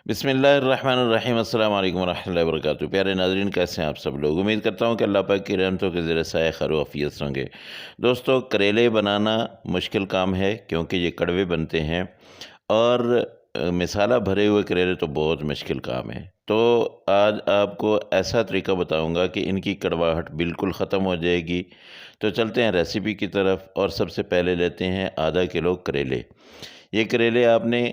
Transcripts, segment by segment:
बिस्मिल्लाहिर्रहमानिर्रहीम अस्सलाम वालेकुम रहमतुल्लाहि व बरकातुहू। प्यारे नाज़रीन, कैसे हैं आप सब लोग। उम्मीद करता हूँ कि अल्लाह पाक की रहमतों के ज़रिए साए खैर आफियत से होंगे। दोस्तों, करेले बनाना मुश्किल काम है क्योंकि ये कड़वे बनते हैं और मसाला भरे हुए करेले तो बहुत मुश्किल काम है। तो आज आपको ऐसा तरीका बताऊँगा कि इनकी कड़वाहट बिल्कुल ख़त्म हो जाएगी। तो चलते हैं रेसिपी की तरफ और सबसे पहले लेते हैं आधा किलो करेले। ये करेले आपने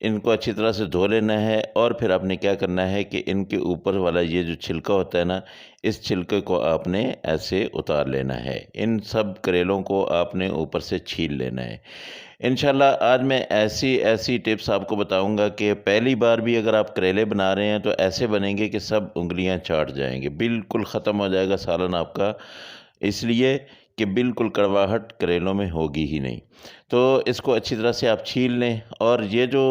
इनको अच्छी तरह से धो लेना है और फिर आपने क्या करना है कि इनके ऊपर वाला ये जो छिलका होता है ना, इस छिलके को आपने ऐसे उतार लेना है। इन सब करेलों को आपने ऊपर से छील लेना है। इंशाल्लाह आज मैं ऐसी ऐसी टिप्स आपको बताऊंगा कि पहली बार भी अगर आप करेले बना रहे हैं तो ऐसे बनेंगे कि सब उँगलियां चाट जाएंगे, बिल्कुल ख़त्म हो जाएगा सालन आपका। इसलिए कि बिल्कुल कड़वाहट करेलों में होगी ही नहीं। तो इसको अच्छी तरह से आप छील लें और ये जो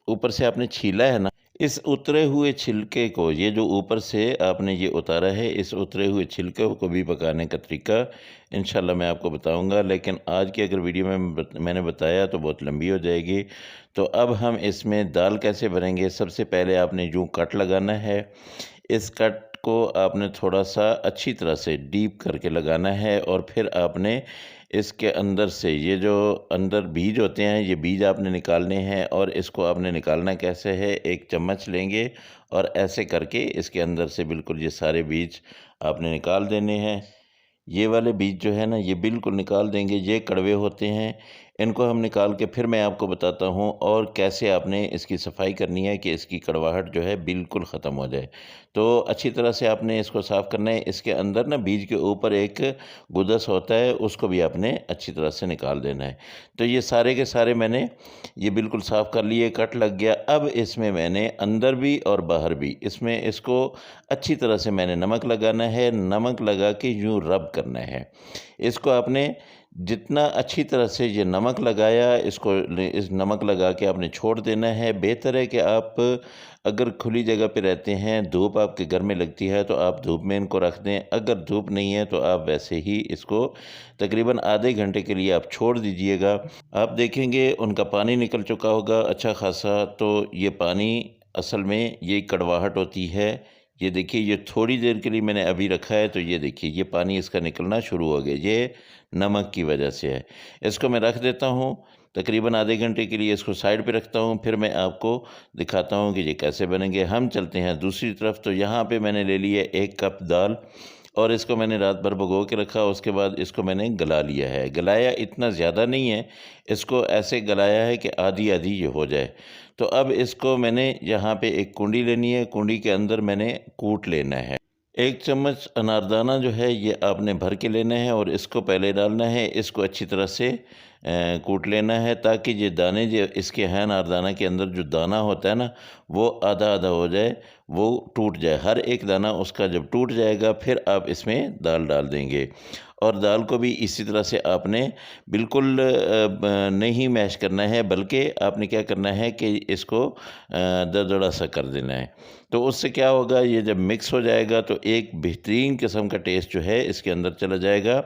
ऊपर से आपने छीला है ना, इस उतरे हुए छिलके को, ये जो ऊपर से आपने ये उतारा है, इस उतरे हुए छिलके को भी पकाने का तरीका इंशाल्लाह मैं आपको बताऊंगा। लेकिन आज की अगर वीडियो में मैंने बताया तो बहुत लंबी हो जाएगी। तो अब हम इसमें दाल कैसे भरेंगे। सबसे पहले आपने यूँ कट लगाना है। इस कट को आपने थोड़ा-सा अच्छी तरह से डीप करके लगाना है और फिर आपने इसके अंदर से ये जो अंदर बीज होते हैं, ये बीज आपने निकालने हैं। और इसको आपने निकालना कैसे है, एक चम्मच लेंगे और ऐसे करके इसके अंदर से बिल्कुल ये सारे बीज आपने निकाल देने हैं। ये वाले बीज जो है ना, ये बिल्कुल निकाल देंगे, ये कड़वे होते हैं। इनको हम निकाल के फिर मैं आपको बताता हूँ और कैसे आपने इसकी सफाई करनी है कि इसकी कड़वाहट जो है बिल्कुल ख़त्म हो जाए। तो अच्छी तरह से आपने इसको साफ़ करना है। इसके अंदर ना बीज के ऊपर एक गुदस होता है, उसको भी आपने अच्छी तरह से निकाल देना है। तो ये सारे के सारे मैंने ये बिल्कुल साफ़ कर लिए, कट लग गया। अब इसमें मैंने अंदर भी और बाहर भी इसमें इसको अच्छी तरह से मैंने नमक लगाना है। नमक लगा के यूँ रब करना है। इसको आपने जितना अच्छी तरह से ये नमक लगाया, इसको इस नमक लगा के आपने छोड़ देना है। बेहतर है कि आप अगर खुली जगह पे रहते हैं, धूप आपके घर में लगती है तो आप धूप में इनको रख दें। अगर धूप नहीं है तो आप वैसे ही इसको तकरीबन आधे घंटे के लिए आप छोड़ दीजिएगा। आप देखेंगे उनका पानी निकल चुका होगा अच्छा खासा। तो ये पानी असल में ये कड़वाहट होती है। ये देखिए, ये थोड़ी देर के लिए मैंने अभी रखा है तो ये देखिए ये पानी इसका निकलना शुरू हो गया। ये नमक की वजह से है। इसको मैं रख देता हूँ तकरीबन आधे घंटे के लिए, इसको साइड पे रखता हूँ। फिर मैं आपको दिखाता हूँ कि ये कैसे बनेंगे। हम चलते हैं दूसरी तरफ। तो यहाँ पे मैंने ले लिया 1 कप दाल और इसको मैंने रात भर भिगो के रखा। उसके बाद इसको मैंने गला लिया है। गलाया इतना ज़्यादा नहीं है, इसको ऐसे गलाया है कि आधी-आधी ये हो जाए। तो अब इसको मैंने यहाँ पे एक कूंडी लेनी है, कूंडी के अंदर मैंने कूट लेना है। 1 चम्मच अनारदाना जो है ये आपने भर के लेना है और इसको पहले डालना है। इसको अच्छी तरह से कूट लेना है ताकि ये दाने जो इसके हैं, अनारदाना के अंदर जो दाना होता है ना, वो आधा-आधा हो जाए, वो टूट जाए। हर एक दाना उसका जब टूट जाएगा फिर आप इसमें दाल डाल देंगे। और दाल को भी इसी तरह से आपने बिल्कुल नहीं मैश करना है, बल्कि आपने क्या करना है कि इसको दरदरा सा कर देना है। तो उससे क्या होगा, ये जब मिक्स हो जाएगा तो एक बेहतरीन किस्म का टेस्ट जो है इसके अंदर चला जाएगा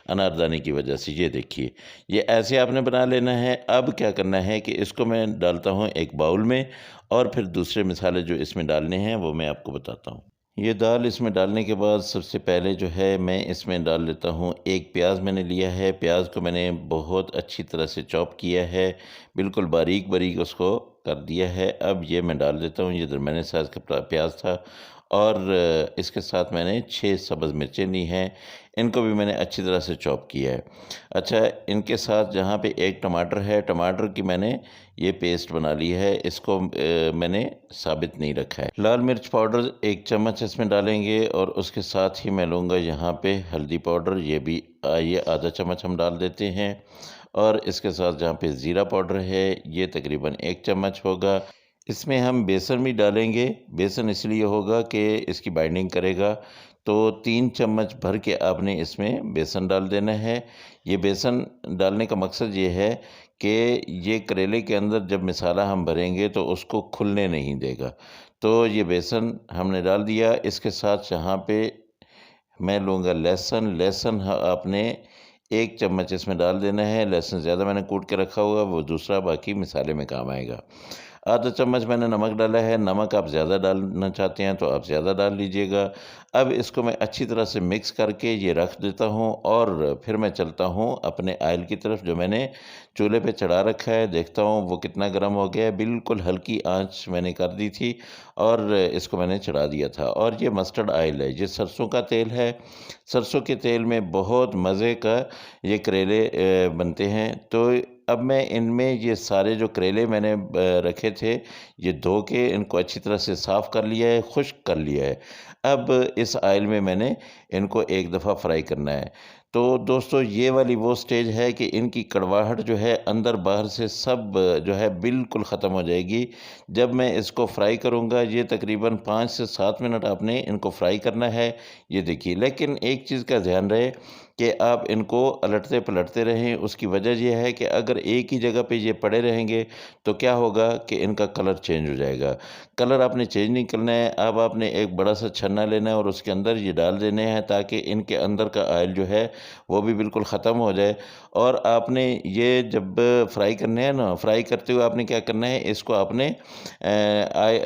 अनारदाने की वजह से। ये देखिए, ये ऐसे आपने बना लेना है। अब क्या करना है कि इसको मैं डालता हूँ एक बाउल में और फिर दूसरे मसाले जो इसमें डालने हैं वो मैं आपको बताता हूँ। ये दाल इसमें डालने के बाद सबसे पहले जो है मैं इसमें डाल लेता हूँ, एक प्याज मैंने लिया है। प्याज को मैंने बहुत अच्छी तरह से चॉप किया है, बिल्कुल बारीक बारीक उसको कर दिया है। अब ये मैं डाल देता हूँ। ये दरमियाने साइज़ का प्याज था और इसके साथ मैंने 6 सब्ज़ मिर्चें ली हैं। इनको भी मैंने अच्छी तरह से चॉप किया है। अच्छा, इनके साथ जहाँ पे एक टमाटर है, टमाटर की मैंने ये पेस्ट बना ली है। इसको मैंने साबित नहीं रखा है। लाल मिर्च पाउडर 1 चम्मच इसमें डालेंगे और उसके साथ ही मैं लूँगा यहाँ पे हल्दी पाउडर। ये भी ये आधा चम्मच हम डाल देते हैं। और इसके साथ जहाँ पे ज़ीरा पाउडर है ये तकरीबन 1 चम्मच होगा। इसमें हम बेसन भी डालेंगे। बेसन इसलिए होगा कि इसकी बाइंडिंग करेगा। तो 3 चम्मच भर के आपने इसमें बेसन डाल देना है। ये बेसन डालने का मकसद ये है कि ये करेले के अंदर जब मसाला हम भरेंगे तो उसको खुलने नहीं देगा। तो ये बेसन हमने डाल दिया। इसके साथ यहाँ पे मैं लूँगा लहसुन। लहसुन आपने 1 चम्मच इसमें डाल देना है। लहसुन ज़्यादा मैंने कूट के रखा हुआ, वो दूसरा बाकी मसाले में काम आएगा। आधा चम्मच मैंने नमक डाला है। नमक आप ज़्यादा डालना चाहते हैं तो आप ज़्यादा डाल लीजिएगा। अब इसको मैं अच्छी तरह से मिक्स करके ये रख देता हूँ और फिर मैं चलता हूँ अपने ऑयल की तरफ जो मैंने चूल्हे पे चढ़ा रखा है। देखता हूँ वो कितना गर्म हो गया है। बिल्कुल हल्की आंच मैंने कर दी थी और इसको मैंने चढ़ा दिया था। और ये मस्टर्ड ऑयल है, ये सरसों का तेल है। सरसों के तेल में बहुत मज़े का ये करेले बनते हैं। तो अब मैं इनमें ये सारे जो करेले मैंने रखे थे, ये धो के इनको अच्छी तरह से साफ़ कर लिया है, खुश्क कर लिया है। अब इस ऑयल में मैंने इनको एक दफ़ा फ्राई करना है। तो दोस्तों ये वाली वो स्टेज है कि इनकी कड़वाहट जो है अंदर बाहर से सब जो है बिल्कुल ख़त्म हो जाएगी। जब मैं इसको फ्राई करूँगा, ये तकरीबन 5 से 7 मिनट आपने इनको फ्राई करना है। ये देखिए, लेकिन एक चीज़ का ध्यान रहे कि आप इनको अलटते-पलटते रहें। उसकी वजह ये है कि अगर एक ही जगह पे ये पड़े रहेंगे तो क्या होगा कि इनका कलर चेंज हो जाएगा। कलर आपने चेंज नहीं करना है। अब आपने एक बड़ा-सा छन्ना लेना है और उसके अंदर ये डाल देने हैं ताकि इनके अंदर का ऑयल जो है वो भी बिल्कुल ख़त्म हो जाए। और आपने ये जब फ्राई करने हैं ना, फ्राई करते हुए आपने क्या करना है, इसको आपने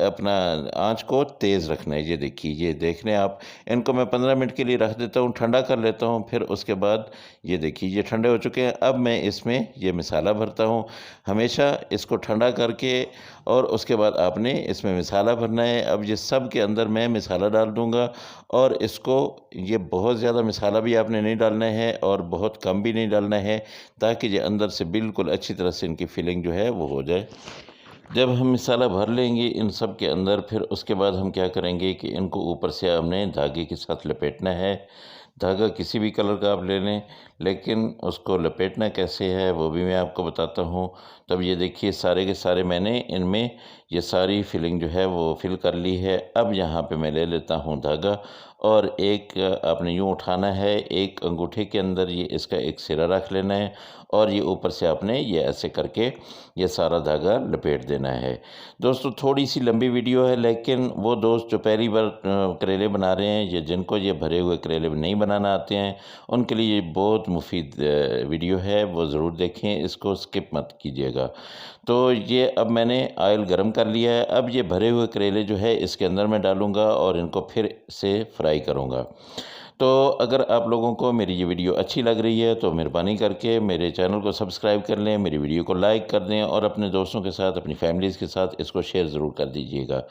अपना आँच को तेज़ रखना है। ये देखिए, ये देख लें आप। इनको मैं 15 मिनट के लिए रख देता हूँ, ठंडा कर लेता हूँ। फिर उसके बाद ये देखिए ये ठंडे हो चुके हैं। अब मैं इसमें ये मसाला भरता हूँ। हमेशा इसको ठंडा करके और उसके बाद आपने इसमें मसाला भरना है। अब ये सब के अंदर मैं मसाला डाल दूँगा और इसको, ये बहुत ज़्यादा मसाला भी आपने नहीं डालना है और बहुत कम भी नहीं डालना है, ताकि ये अंदर से बिल्कुल अच्छी तरह से इनकी फिलिंग जो है वो हो जाए। जब हम मसाला भर लेंगे इन सब के अंदर, फिर उसके बाद हम क्या करेंगे कि इनको ऊपर से हमने धागे के साथ लपेटना है। धागा किसी भी कलर का आप ले लें, लेकिन उसको लपेटना कैसे है वो भी मैं आपको बताता हूँ। तब ये देखिए सारे के सारे मैंने इनमें ये सारी फिलिंग जो है वो फिल कर ली है। अब यहाँ पे मैं ले लेता हूँ धागा और एक आपने यूँ उठाना है, एक अंगूठे के अंदर ये इसका एक सिरा रख लेना है और ये ऊपर से आपने ये ऐसे करके ये सारा धागा लपेट देना है। दोस्तों थोड़ी सी लंबी वीडियो है, लेकिन वो दोस्त जो पहली बार करेले बना रहे हैं या जिनको ये भरे हुए करेले नहीं बनाना आते हैं, उनके लिए ये बहुत मुफीद वीडियो है, वो ज़रूर देखें, इसको स्किप मत कीजिएगा। तो ये अब मैंने ऑयल गरम कर लिया है। अब ये भरे हुए करेले जो है इसके अंदर मैं डालूँगा और इनको फिर से फ्राई करूँगा। तो अगर आप लोगों को मेरी ये वीडियो अच्छी लग रही है तो मेहरबानी करके मेरे चैनल को सब्सक्राइब कर लें, मेरी वीडियो को लाइक कर दें और अपने दोस्तों के साथ, अपनी फैमिलीज़ के साथ इसको शेयर ज़रूर कर दीजिएगा।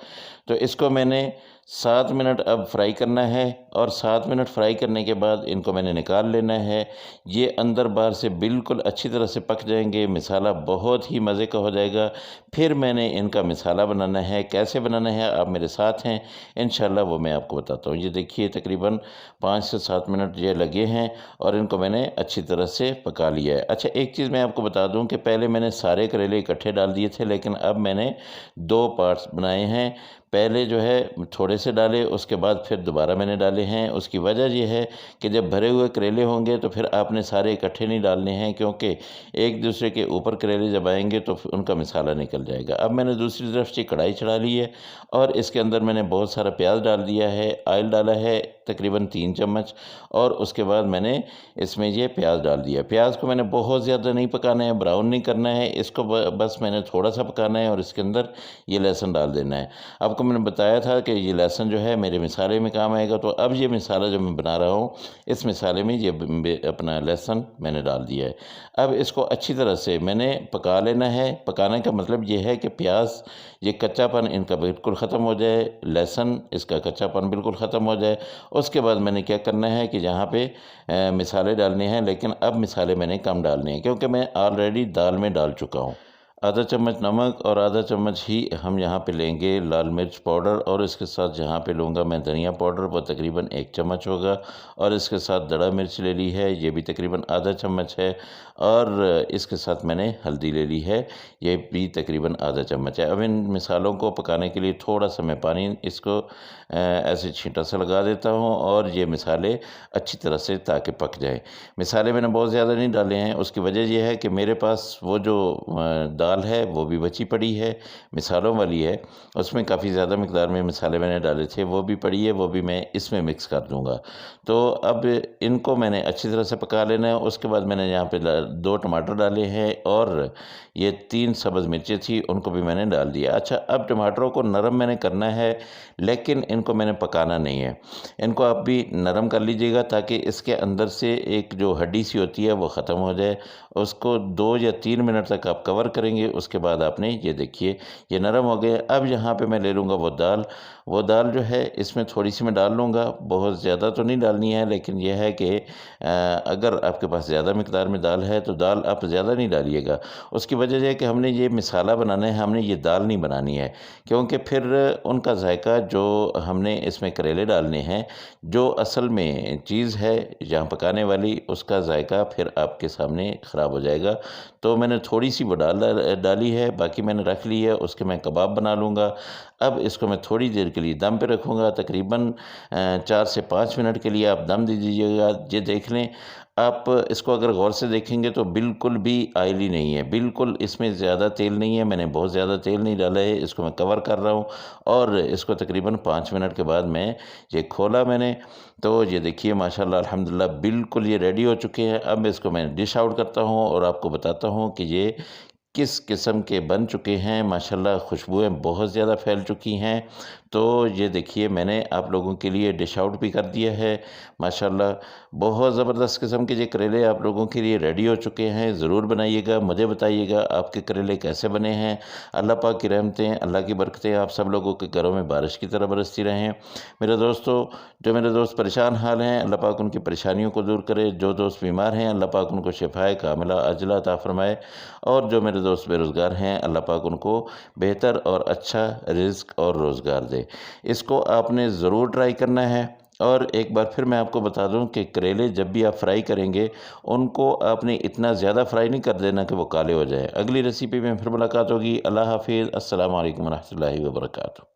तो इसको मैंने 7 मिनट अब फ्राई करना है और 7 मिनट फ्राई करने के बाद इनको मैंने निकाल लेना है। ये अंदर बाहर से बिल्कुल अच्छी तरह से पक जाएंगे, मसाला बहुत ही मज़े का हो जाएगा। फिर मैंने इनका मसाला बनाना है, कैसे बनाना है आप मेरे साथ हैं, इंशाल्लाह वो मैं आपको बताता हूँ। ये देखिए तकरीबन 5 से 7 मिनट ये लगे हैं और इनको मैंने अच्छी तरह से पका लिया है। अच्छा, एक चीज़ मैं आपको बता दूं कि पहले मैंने सारे करेले इकट्ठे डाल दिए थे, लेकिन अब मैंने 2 पार्ट्स बनाए हैं। पहले जो है थोड़े से डाले, उसके बाद फिर दोबारा मैंने डाले हैं। उसकी वजह ये है कि जब भरे हुए करेले होंगे तो फिर आपने सारे इकट्ठे नहीं डालने हैं, क्योंकि एक दूसरे के ऊपर करेले जब आएंगे तो फिर उनका मसाला निकल जाएगा। अब मैंने दूसरी तरफ से कढ़ाई चढ़ा ली है और इसके अंदर मैंने बहुत सारा प्याज डाल दिया है, ऑयल डाला है तकरीबन 3 चम्मच और उसके बाद मैंने इसमें ये प्याज डाल दिया। प्याज को मैंने बहुत ज़्यादा नहीं पकाना है, ब्राउन नहीं करना है इसको, बस मैंने थोड़ा सा पकाना है और इसके अंदर ये लहसुन डाल देना है। आपको मैंने बताया था कि ये लहसुन जो है मेरे मसाले में काम आएगा, तो अब ये मसाला जो मैं बना रहा हूँ इस मसाले में ये अपना लहसुन मैंने डाल दिया है। अब इसको अच्छी तरह से मैंने पका लेना है। पकाने का मतलब ये है कि प्याज ये कच्चापन इनका बिल्कुल ख़त्म हो जाए, लहसुन इसका कच्चापन बिल्कुल ख़त्म हो जाए। उसके बाद मैंने क्या करना है कि यहाँ पे मसाले डालने हैं, लेकिन अब मसाले मैंने कम डालने हैं क्योंकि मैं ऑलरेडी दाल में डाल चुका हूँ। आधा चम्मच नमक और आधा चम्मच ही हम यहाँ पे लेंगे लाल मिर्च पाउडर और इसके साथ यहाँ पे लूँगा मैं धनिया पाउडर, वो तकरीबन 1 चम्मच होगा। और इसके साथ दड़ा मिर्च ले ली है, ये भी तकरीबन आधा चम्मच है। और इसके साथ मैंने हल्दी ले ली है, ये भी तकरीबन आधा चम्मच है। अब इन मसालों को पकाने के लिए थोड़ा सा मैं पानी इसको ऐसे छींटा सा लगा देता हूँ और ये मसाले अच्छी तरह से ताकि पक जाए। मसाले मैंने बहुत ज़्यादा नहीं डाले हैं, उसकी वजह यह है कि मेरे पास वो जो दाल है वो भी बची पड़ी है, मिसालों वाली है, उसमें काफ़ी ज़्यादा मिकदार में मसाले मैंने डाले थे, वो भी पड़ी है, वो भी मैं इसमें मिक्स कर दूँगा। तो अब इनको मैंने अच्छी तरह से पका लेना है। उसके बाद मैंने यहाँ पे 2 टमाटर डाले हैं और ये 3 सब्ज़ मिर्चें थी, उनको भी मैंने डाल दिया। अच्छा, अब टमाटरों को नरम मैंने करना है, लेकिन इनको मैंने पकाना नहीं है। इनको आप भी नरम कर लीजिएगा ताकि इसके अंदर से एक जो हड्डी सी होती है वो ख़त्म हो जाए। उसको 2 या 3 मिनट तक आप कवर करेंगे, उसके बाद आपने ये देखिए ये नरम हो गए। अब यहाँ पे मैं ले लूँगा वो दाल जो है इसमें थोड़ी-सी मैं डाल लूँगा, बहुत ज़्यादा तो नहीं डालनी है, लेकिन ये है कि अगर आपके पास ज़्यादा मिकदार में दाल है तो दाल आप ज़्यादा नहीं डालिएगा। उसकी वजह ये है कि हमने ये मसाला बनाना है, हमने ये दाल नहीं बनानी है, क्योंकि फिर उनका ज़ायका जो हमने इसमें करेले डालने हैं, जो असल में चीज़ है जहाँ पकाने वाली, उसका ज़ायका फिर आपके सामने ख़राब हो जाएगा। तो मैंने थोड़ी-सी वो डाली है, बाकी मैंने रख ली है, उसके मैं कबाब बना लूँगा। अब इसको मैं थोड़ी देर के लिए दम पे रखूँगा, तकरीबन 4 से 5 मिनट के लिए आप दम दे दीजिएगा। ये देख लें, आप इसको अगर गौर से देखेंगे तो बिल्कुल भी ऑयली नहीं है, बिल्कुल इसमें ज़्यादा तेल नहीं है, मैंने बहुत ज़्यादा तेल नहीं डाला है। इसको मैं कवर कर रहा हूँ और इसको तकरीबन 5 मिनट के बाद मैं ये खोला मैंने, तो ये देखिए माशाल्लाह अल्हम्दुलिल्लाह बिल्कुल ये रेडी हो चुके हैं। अब इसको मैं डिश आउट करता हूँ और आपको बताता हूँ कि ये किस किस्म के बन चुके हैं। माशाल्लाह खुशबुएँ बहुत ज़्यादा फैल चुकी हैं। तो ये देखिए मैंने आप लोगों के लिए डिश आउट भी कर दिया है। माशाल्लाह बहुत ज़बरदस्त किस्म के ये करेले आप लोगों के लिए रेडी हो चुके हैं। ज़रूर बनाइएगा, मुझे बताइएगा आपके करेले कैसे बने हैं। अल्लाह पाक की रहमतें, अल्लाह की बरकतें आप सब लोगों के घरों में बारिश की तरह बरसती रहें। मेरे दोस्तों, जो मेरे दोस्त परेशान हाल हैं, अल्लाह पाक उनकी परेशानियों को दूर करे। जो दोस्त बीमार हैं, अल्लाह पाक उनको शिफ़ाए कामिला अजला अता फ़रमाए। और जो मेरे दोस्त बेरोज़गार हैं, अल्लाह पाक उनको बेहतर और अच्छा रिज़्क और रोज़गार दे। इसको आपने ज़रूर ट्राई करना है। और एक बार फिर मैं आपको बता दूं कि करेले जब भी आप फ्राई करेंगे, उनको आपने इतना ज़्यादा फ्राई नहीं कर देना कि वो काले हो जाए। अगली रेसिपी में फिर मुलाकात होगी। अल्लाह हाफ़िज़। अस्सलामु अलैकुम व रहमतुल्लाहि व बरकातुहू।